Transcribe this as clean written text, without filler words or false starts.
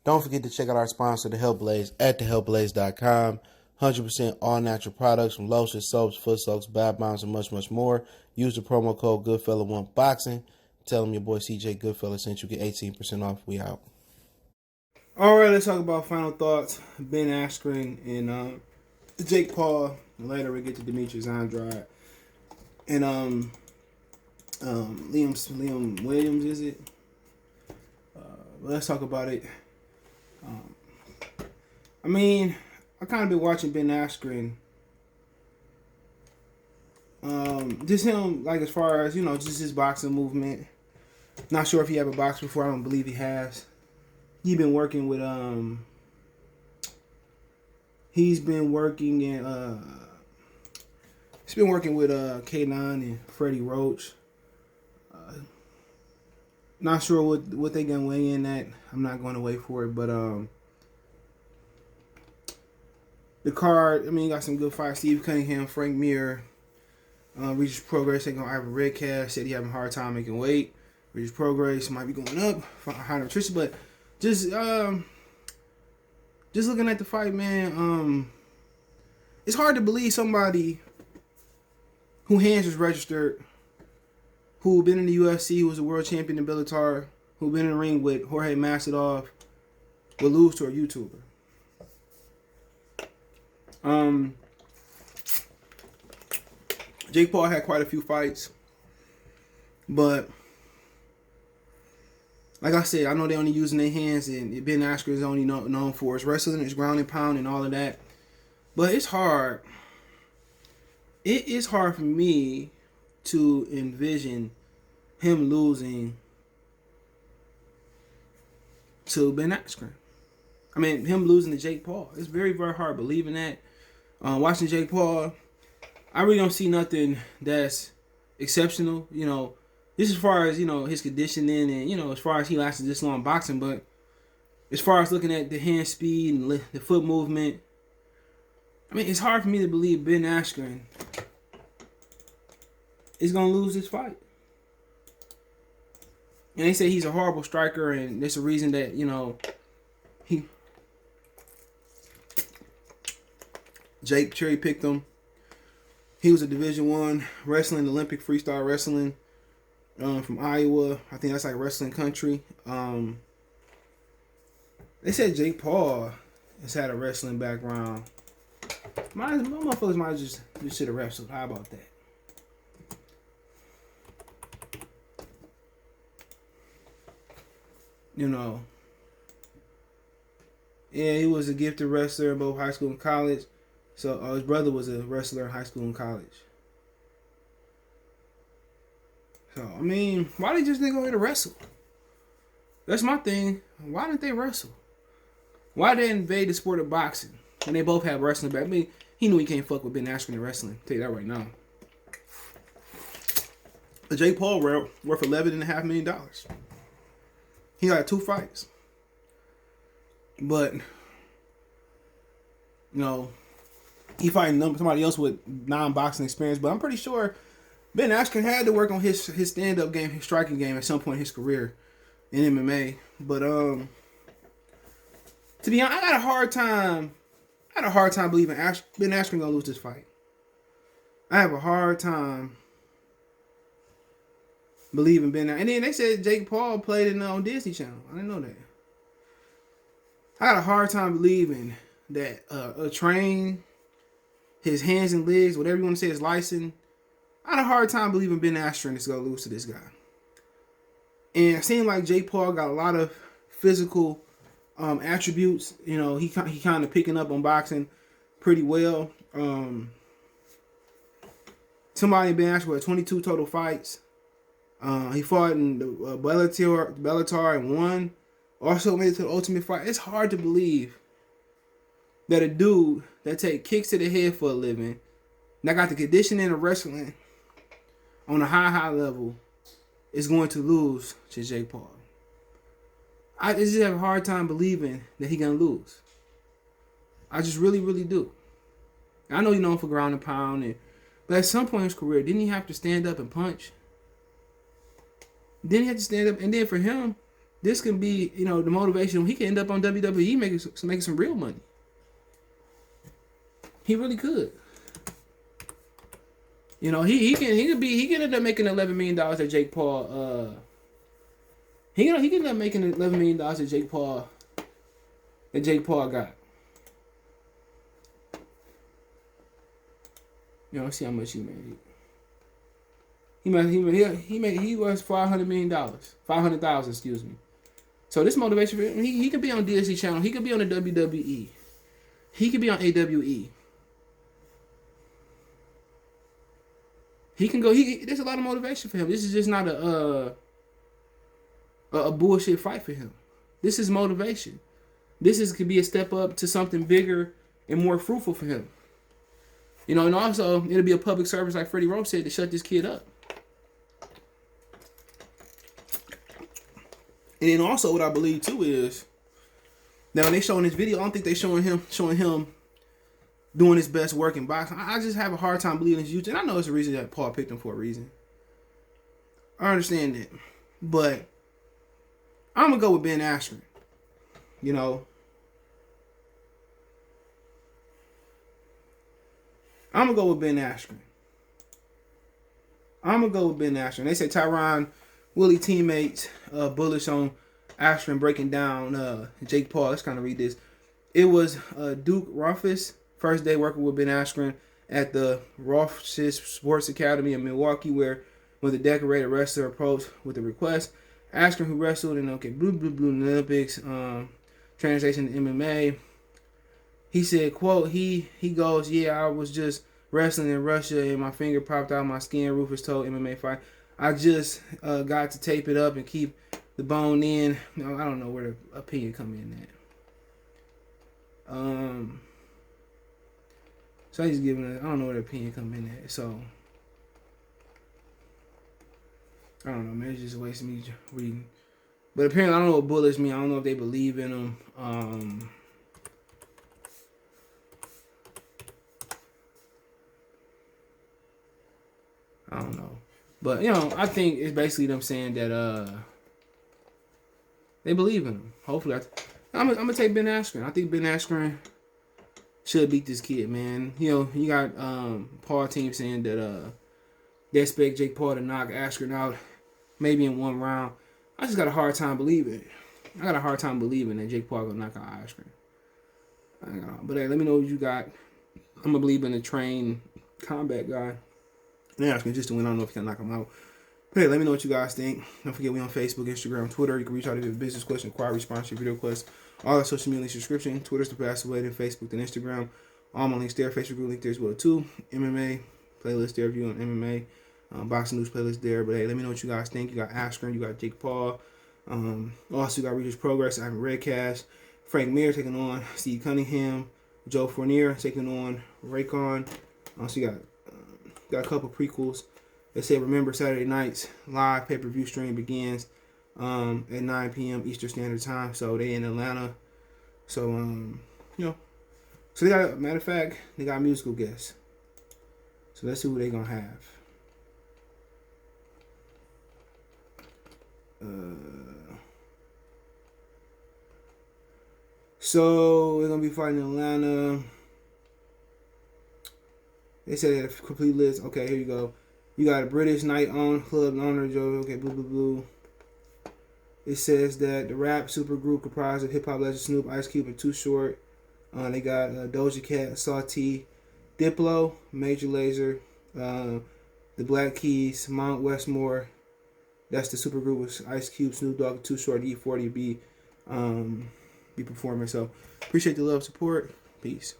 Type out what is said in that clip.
Don't forget to check out our sponsor, The Health Blaze, at thehealthblaze.com. 100% all natural products from lotions, soaps, foot soaks, bath bombs, and much, much more. Use the promo code Goodfella1Boxing. Tell them your boy CJ Goodfella sent you. Get 18% off. We out. All right, let's talk about final thoughts. Ben Askren and Jake Paul. Later we get to Demetrius Andrade and Liam Williams. Is it? Let's talk about it. I kind of been watching Ben Askren. Just him, like, as far as, just his boxing movement. Not sure if he ever boxed before. I don't believe he has. He's been working with K9 and Freddie Roach. Not sure what they gonna weigh in at. I'm not going to wait for it, but the card. You got some good fights. Steve Cunningham, Frank Mir, Regis Progress taking on Ivan Redcast. Said he having a hard time making weight. Regis Progress might be going up for high nutrition, but just looking at the fight, man. It's hard to believe somebody who hands was registered, who been in the UFC, who was a world champion in Bellator, who been in the ring with Jorge Masvidal, will lose to a YouTuber. Jake Paul had quite a few fights, but like I said, I know they're only using their hands, and Ben Askren is only known for his wrestling, his ground and pound, and all of that. But it's hard. It is hard for me to envision him losing to Ben Askren. Him losing to Jake Paul. It's very, very hard believing that. Watching Jake Paul, I really don't see nothing that's exceptional. This as far as, his conditioning and, as far as he lasted this long boxing. But as far as looking at the hand speed and the foot movement, it's hard for me to believe Ben Askren is going to lose this fight. And they say he's a horrible striker, and there's a reason that, Jake cherry picked him. He was a Division I wrestling, Olympic freestyle wrestling from Iowa. I think that's like wrestling country. They said Jake Paul has had a wrestling background. My motherfuckers might just should have wrestled. How about that? Yeah, he was a gifted wrestler in both high school and college. So his brother was a wrestler in high school and college. So, why did just they go here to wrestle? That's my thing. Why didn't they wrestle? Why did they invade the sport of boxing? And they both have wrestling back. He knew he can't fuck with Ben Askren in wrestling. I'll tell you that right now. Jake Paul worth $11.5 million. He got 2 fights. But, he fighting somebody else with non-boxing experience. But I'm pretty sure Ben Askren had to work on his stand-up game, his striking game at some point in his career in MMA. But to be honest, I had a hard time believing Ben Askren gonna lose this fight. I have a hard time believing Ben. And then they said Jake Paul played it on Disney Channel. I didn't know that. I had a hard time believing that a train, his hands and legs, whatever you want to say, his license. I had a hard time believing Ben Askren is gonna lose to this guy. And it seemed like Jake Paul got a lot of physical attributes. He kind of picking up on boxing pretty well. Somebody in Ben Askren had 22 total fights. He fought in the Bellator and won. Also made it to the Ultimate Fight. It's hard to believe that a dude that take kicks to the head for a living, that got the conditioning of wrestling on a high level, is going to lose to Jake Paul. I just have a hard time believing that he's going to lose. I just really, really do. I know he's known for ground and pound, but at some point in his career, didn't he have to stand up and punch? Didn't he have to stand up? And then for him, this can be, you know, the motivation. He can end up on WWE making some real money. He really could. You know, he can end up making $11 million that Jake Paul. He can end up making $11 million that Jake Paul got. You know, let's see how much he made. He was $500 million, 500,000, excuse me. So this motivation for him, he could be on DSC channel. He could be on the WWE. He could be on AWE. He can go. There's a lot of motivation for him. This is just not a bullshit fight for him. This is motivation. Could be a step up to something bigger and more fruitful for him. You know, and also it'll be a public service, like Freddie Roach said, to shut this kid up. And then also what I believe too is, now when they showing this video, I don't think they showing him doing his best work in boxing. I just have a hard time believing his YouTube. And I know it's a reason that Paul picked him for a reason. I understand that. But I'm going to go with Ben Askren. You know. I'm going to go with Ben Askren. They say Tyron Willie teammates bullish on Askren breaking down Jake Paul. Let's kind of read this. It was Duke Roufus. First day working with Ben Askren at the Roufus Sports Academy in Milwaukee, when the decorated wrestler approached with a request. Askren, who wrestled in blue Olympics, translation to MMA, he said, quote, he goes, yeah, I was just wrestling in Russia and my finger popped out my skin, Roufus told MMA Fight. I just got to tape it up and keep the bone in. No, I don't know where the opinion come in at. So he's giving I don't know where the opinion come in at. So I don't know, man. It's just wasting me reading. But apparently, I don't know what bullish mean. I don't know if they believe in them. I don't know. But, you know, I think it's basically them saying that they believe in him. Hopefully, I'm going to take Ben Askren. I think Ben Askren should beat this kid, man. You know, you got Paul team saying that they expect Jake Paul to knock Askren out maybe in one round. I just got a hard time believing it. I got a hard time believing that Jake Paul gonna knock out Askren. But hey, let me know what you got. I'm gonna believe in the trained combat guy. And Askren just to win. I don't know if he can knock him out. But hey, let me know what you guys think. Don't forget we on Facebook, Instagram, Twitter. You can reach out if you have a business question, inquiry, response, your video request. All our social media links description. Twitter's the best way than Facebook and Instagram. All my links there. Facebook group link there as well too. MMA playlist there if you on MMA. Boxing news playlist there. But hey, let me know what you guys think. You got Askren, you got Jake Paul. Also, you got Regis Progress, Ivan Redcash, Frank Mir taking on Steve Cunningham, Joe Fournier taking on Raycon. Also, you got a couple prequels. They say remember Saturday nights live pay-per-view stream begins at 9 p.m. Eastern Standard Time. So they in Atlanta. So you know, so they got, matter of fact, they got musical guests. So let's see who they gonna have. So we're gonna be fighting in Atlanta. They said they had a complete list. Okay, here you go. You got a British Night On Club owner, Joe. Okay, blue. It says that the rap super group comprised of hip hop legend Snoop, Ice Cube, and Too Short. They got Doja Cat, Salty, Diplo, Major Lazer, the Black Keys, Mount Westmore. That's the super group with Ice Cube, Snoop Dogg, Too Short, E40 be performing. So appreciate the love, support. Peace.